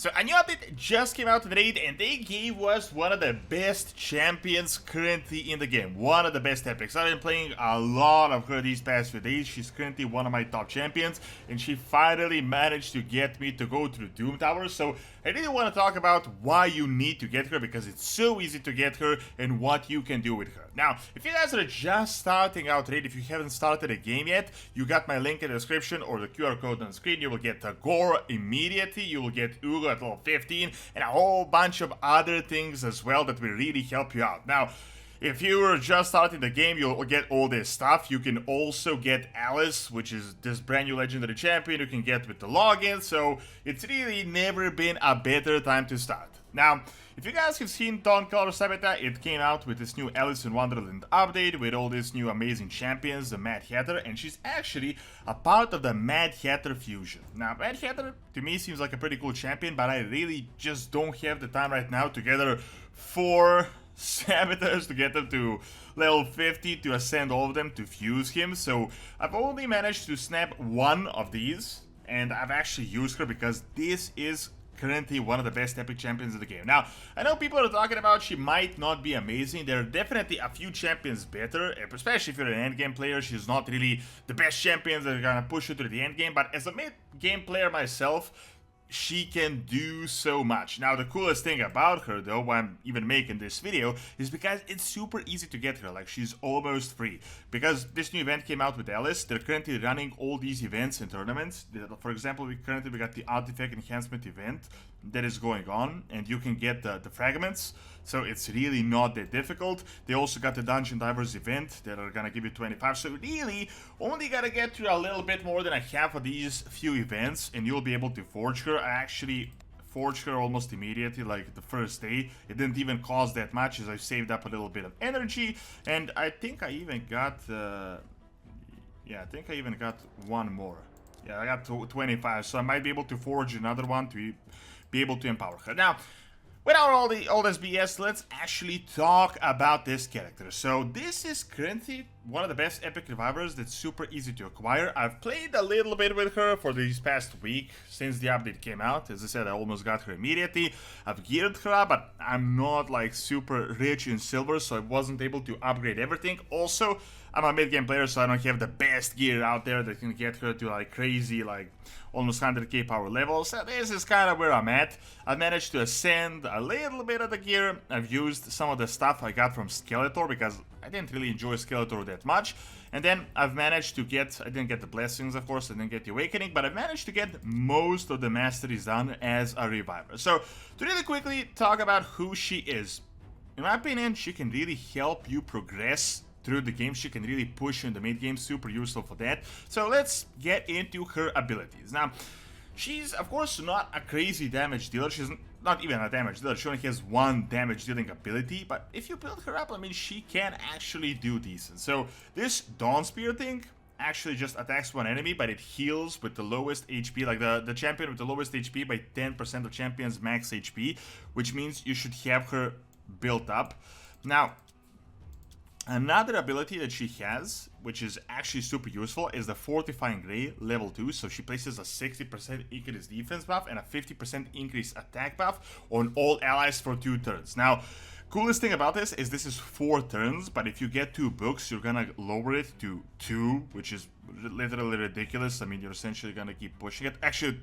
So a new update just came out today, and they gave us one of the best champions currently in the game. One of the best epics. I've been playing a lot of her these past few days. She's currently one of my top champions, and she finally managed to get me to go through Doom Tower. So I really want to talk about why you need to get her, because it's so easy to get her and what you can do with her. Now, if you guys are just starting out today, if you haven't started a game yet, you got my link in the description or the QR code on the screen. You will get the Gore immediately, you will get Ugo at level 15, and a whole bunch of other things as well that will really help you out. Now, if you are just starting the game, you'll get all this stuff. You can also get Alice, which is this brand new legendary champion you can get with the login, so it's really never been a better time to start. Now, if you guys have seen DAWNCALLER SABITHA, it came out with this new Alice in Wonderland update with all these new amazing champions, the Mad Hatter, and she's actually a part of the Mad Hatter fusion. Now, Mad Hatter to me seems like a pretty cool champion, but I really just don't have the time right now to gather 4 Sabithas to get them to level 50 to ascend all of them to fuse him. So I've only managed to snap one of these, and I've actually used her because this is currently one of the best epic champions in the game. Now, I know people are talking about she might not be amazing. There are definitely a few champions better, especially if you're an endgame player. She's not really the best champions that are gonna push you to the endgame, but as a mid-game player myself, she can do so much. Now, the coolest thing about her, though, why I'm even making this video, is because it's super easy to get her. Like, she's almost free. Because this new event came out with Alice, they're currently running all these events and tournaments. For example, we got the Artifact Enhancement event that is going on, and you can get the fragments, so it's really not that difficult. They also got the Dungeon Divers event that are gonna give you 25, so really only gotta get through a little bit more than a half of these few events and you'll be able to forge her. I actually forged her almost immediately, like the first day. It didn't even cost that much as I saved up a little bit of energy, and I think I even got I think I even got one more. Yeah, I got 25, so I might be able to forge another one to be able to empower her. Now, without all this BS, let's actually talk about this character. So this is currently one of the best epic revivers that's super easy to acquire. I've played a little bit with her for this past week since the update came out. As I said, I almost got her immediately. I've geared her up, but I'm not like super rich in silver, so I wasn't able to upgrade everything. Also, I'm a mid-game player, so I don't have the best gear out there that can get her to like crazy, like almost 100k power levels. So this is kind of where I'm at. I've managed to ascend a little bit of the gear. I've used some of the stuff I got from Skeletor because I didn't really enjoy Skeletor that much. And then I've managed to get, I didn't get the blessings, of course, I didn't get the awakening, but I've managed to get most of the masteries done as a reviver. So to really quickly talk about who she is, in my opinion, she can really help you progress through the game. She can really push in the mid game, super useful for that. So let's get into her abilities. Now, she's of course not a crazy damage dealer. She's not even a damage dealer. She only has one damage dealing ability, but if you build her up, I mean, she can actually do decent. So this Dawn Spear thing actually just attacks one enemy, but it heals with the lowest HP, like the champion with the lowest HP by 10% of champion's max HP, which means you should have her built up. Now, another ability that she has, which is actually super useful, is the Fortifying Ray level 2. So she places a 60% increased defense buff and a 50% increased attack buff on all allies for 2 turns. Now, coolest thing about this is 4 turns, but if you get 2 books, you're gonna lower it to 2, which is literally ridiculous. I mean, you're essentially gonna keep pushing it. Actually,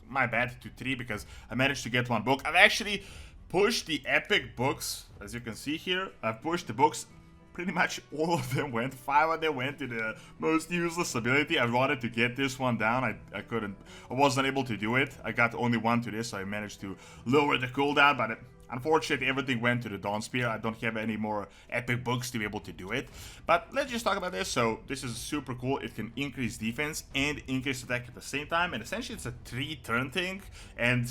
my bad, to 3 because I managed to get 1 book. I've actually pushed the epic books, as you can see here. I've pushed the books. Pretty much all of them went. 5 of them went to the most useless ability. I wanted to get this one down. I couldn't. I wasn't able to do it. I got only 1 to this, so I managed to lower the cooldown, but unfortunately everything went to the Dawn Spear. I don't have any more epic books to be able to do it. But let's just talk about this. So this is super cool. It can increase defense and increase attack at the same time, and essentially it's a 3-turn thing, and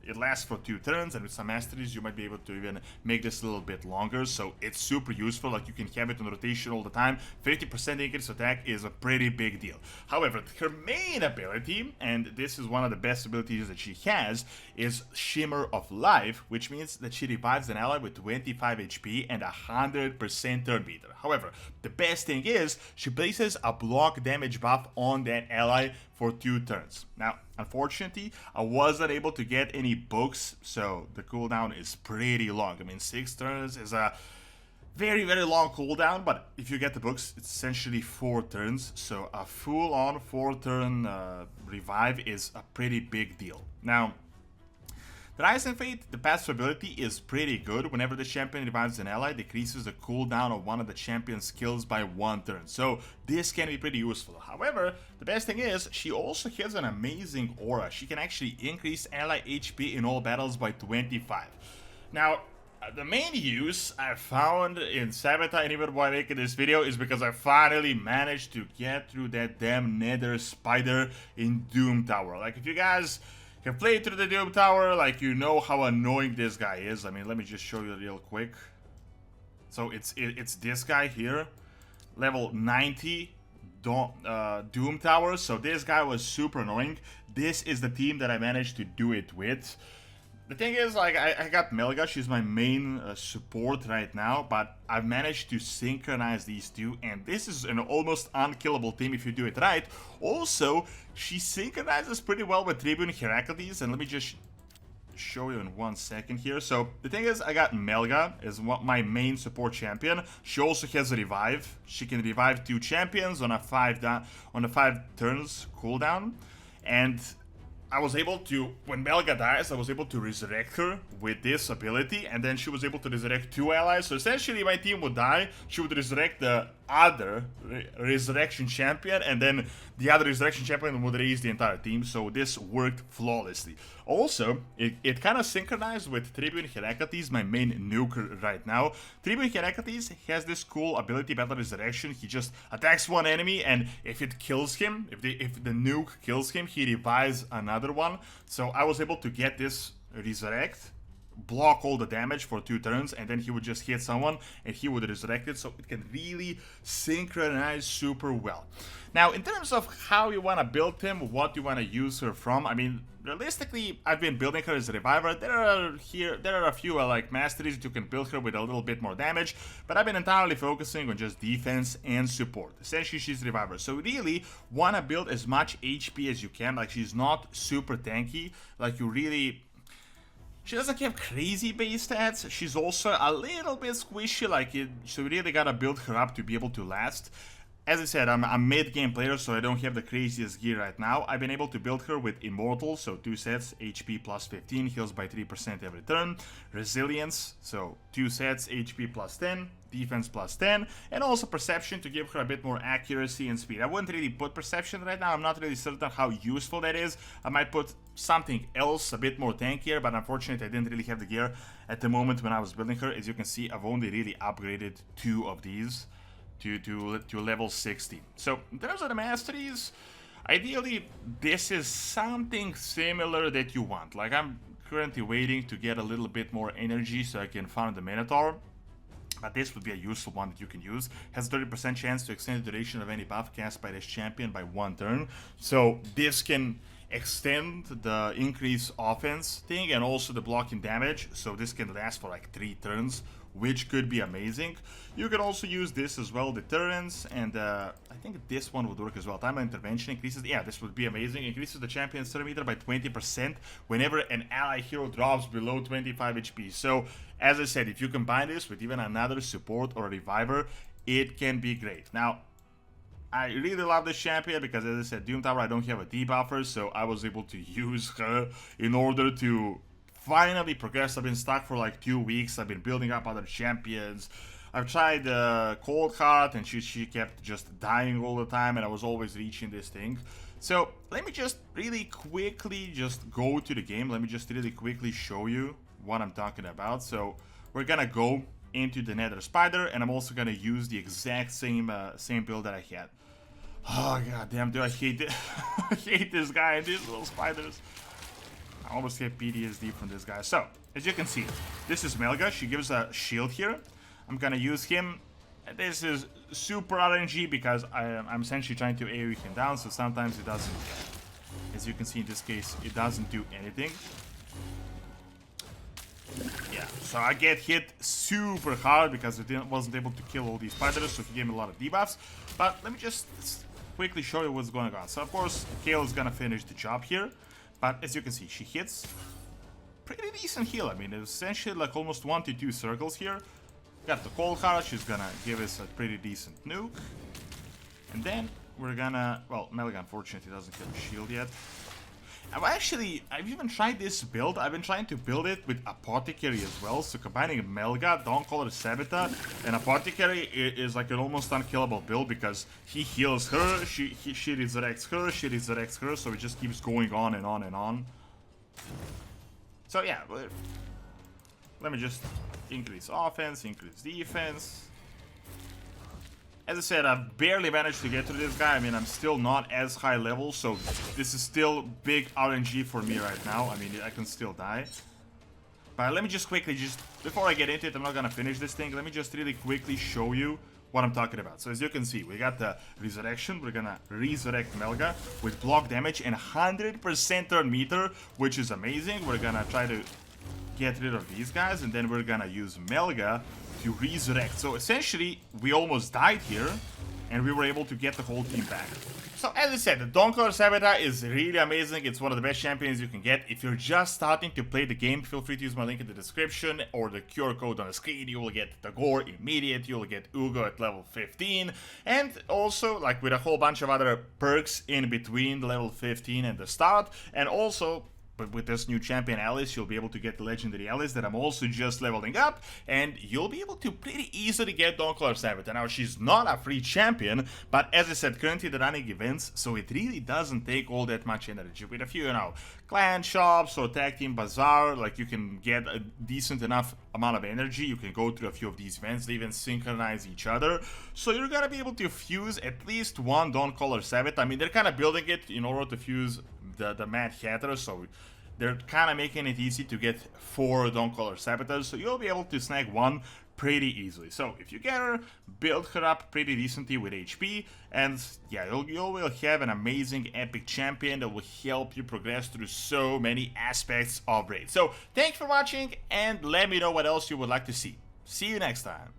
it lasts for 2 turns, and with some masteries you might be able to even make this a little bit longer, so it's super useful. Like, you can have it on rotation all the time. 50% increase attack is a pretty big deal. However, her main ability, and this is one of the best abilities that she has, is Shimmer of Life, which means that she revives an ally with 25 HP and 100% turn meter. However, the best thing is she places a block damage buff on that ally for 2 turns. Now, unfortunately, I wasn't able to get any books, so the cooldown is pretty long. I mean, 6 turns is a very, very long cooldown, but if you get the books, it's essentially 4 turns, so a full-on 4-turn revive is a pretty big deal. Now, the Rising Fate, the passive ability is pretty good. Whenever the champion revives an ally, decreases the cooldown of one of the champion's skills by 1 turn. So this can be pretty useful. However, the best thing is, she also has an amazing aura. She can actually increase ally HP in all battles by 25. Now, the main use I found in Sabitha, and even while making this video, is because I finally managed to get through that damn Nether Spider in Doom Tower. Like, if you guys have played through the Doom Tower, like, you know how annoying this guy is. I mean, let me just show you real quick. So it's this guy here, level 90 Doom Tower. So this guy was super annoying. This is the team that I managed to do it with. The thing is, like, I got Melga, she's my main support right now, but I've managed to synchronize these two, and this is an almost unkillable team if you do it right. Also, she synchronizes pretty well with Tribune Heracles, and let me just show you in 1 second here. So, the thing is, I got Melga as my main support champion. She also has a revive. She can revive 2 champions on a 5 turns cooldown, and I was able to, when Melga dies, I was able to resurrect her with this ability, and then she was able to resurrect 2 allies. So essentially, my team would die, she would resurrect the other resurrection champion, and then the other resurrection champion would raise the entire team. So this worked flawlessly. Also, it kind of synchronized with Tribune Heracles, my main nuke right now. Tribune Heracles has this cool ability, Battle Resurrection. He just attacks one enemy, and if it kills him, if the nuke kills him, he revives another one. So I was able to get this resurrect, block all the damage for 2 turns, and then he would just hit someone and he would resurrect it. So it can really synchronize super well. Now, in terms of how you want to build him, what you want to use her from, I mean, realistically, I've been building her as a reviver. There are a few like masteries that you can build her with a little bit more damage, but I've been entirely focusing on just defense and support. Essentially, she's a reviver, so really want to build as much HP as you can. Like, she's not super tanky, like, you really... She doesn't have crazy base stats. She's also a little bit squishy, like, so you really gotta build her up to be able to last. As I said, I'm a mid-game player, so I don't have the craziest gear right now. I've been able to build her with Immortal, so 2 sets, HP plus 15, heals by 3% every turn. Resilience, so 2 sets, HP plus 10, defense plus 10, and also Perception to give her a bit more accuracy and speed. I wouldn't really put Perception right now, I'm not really certain how useful that is. I might put something else a bit more tankier, but unfortunately I didn't really have the gear at the moment when I was building her. As you can see, I've only really upgraded 2 of these to level 60. So in terms of the masteries, ideally this is something similar that you want. Like, I'm currently waiting to get a little bit more energy so I can farm the Minotaur, but this would be a useful one that you can use. Has 30% chance to extend the duration of any buff cast by this champion by 1 turn. So this can extend the increase offense thing and also the blocking damage, so this can last for like 3 turns, which could be amazing. You can also use this as well, deterrence, and I think this one would work as well. Time of intervention increases, yeah, this would be amazing. Increases the champion's turn meter by 20% whenever an ally hero drops below 25 HP. So, as I said, if you combine this with even another support or reviver, it can be great. Now, I really love this champion because, as I said, Doom Tower, I don't have a debuffer, so I was able to use her in order to finally progress. I've been stuck for like 2 weeks. I've been building up other champions. I've tried Cold Heart, and she kept just dying all the time, and I was always reaching this thing. So let me just really quickly just go to the game. Let me just really quickly show you what I'm talking about. So we're gonna go into the Nether Spider, and I'm also gonna use the exact same build that I had. Oh god damn, dude, I hate it. I hate this guy and these little spiders. I almost get PTSD from this guy. So, as you can see, this is Melga. She gives a shield here. I'm gonna use him. This is super RNG because I'm essentially trying to AoE him down, so sometimes it doesn't. As you can see in this case, it doesn't do anything. Yeah, so I get hit super hard because I wasn't able to kill all these spiders, so he gave me a lot of debuffs. But let me just quickly show you what's going on. So of course, Kale is gonna finish the job here, but as you can see, she hits pretty decent heal. I mean, it's essentially like almost 1 to 2 circles here. Got the cold heart, she's gonna give us a pretty decent nuke. And then we're gonna, well, Melga unfortunately doesn't have a shield yet. I've even tried this build. I've been trying to build it with Apothecary as well. So combining Melga, Dawncaller Sabitha, and Apothecary is like an almost unkillable build because he heals her, she resurrects her, she resurrects her, so it just keeps going on and on and on. So yeah, let me just increase offense, increase defense. As I said, I've barely managed to get through this guy. I mean, I'm still not as high level, so this is still big RNG for me right now. I mean, I can still die. But let me just quickly, before I get into it, I'm not gonna finish this thing. Let me just really quickly show you what I'm talking about. So as you can see, we got the resurrection. We're gonna resurrect Melga with block damage and 100% turn meter, which is amazing. We're gonna try to get rid of these guys, and then we're gonna use Melga to resurrect. So essentially, we almost died here, and we were able to get the whole team back. So as I said, the DAWNCALLER SABITha is really amazing. It's one of the best champions you can get. If you're just starting to play the game, feel free to use my link in the description or the QR code on the screen. You will get the Gore immediate, you'll get Ugo at level 15, and also like with a whole bunch of other perks in between the level 15 and the start, and also but with this new champion Alice, you'll be able to get the legendary Alice that I'm also just leveling up, and you'll be able to pretty easily get DAWNCALLER SABITha. Now, she's not a free champion, but as I said, currently they're running events, so it really doesn't take all that much energy. With a few, you know, clan shops or tag team bazaar, like you can get a decent enough amount of energy. You can go through a few of these events, they even synchronize each other. So you're gonna be able to fuse at least one DAWNCALLER SABITha. I mean, they're kind of building it in order to fuse the Mad Hatter, so they're kind of making it easy to get 4 DAWNCALLER SABIThas, so you'll be able to snag one pretty easily. So if you get her, build her up pretty decently with HP, and yeah, you will have an amazing epic champion that will help you progress through so many aspects of raid. So thanks for watching, and let me know what else you would like to see. See you next time.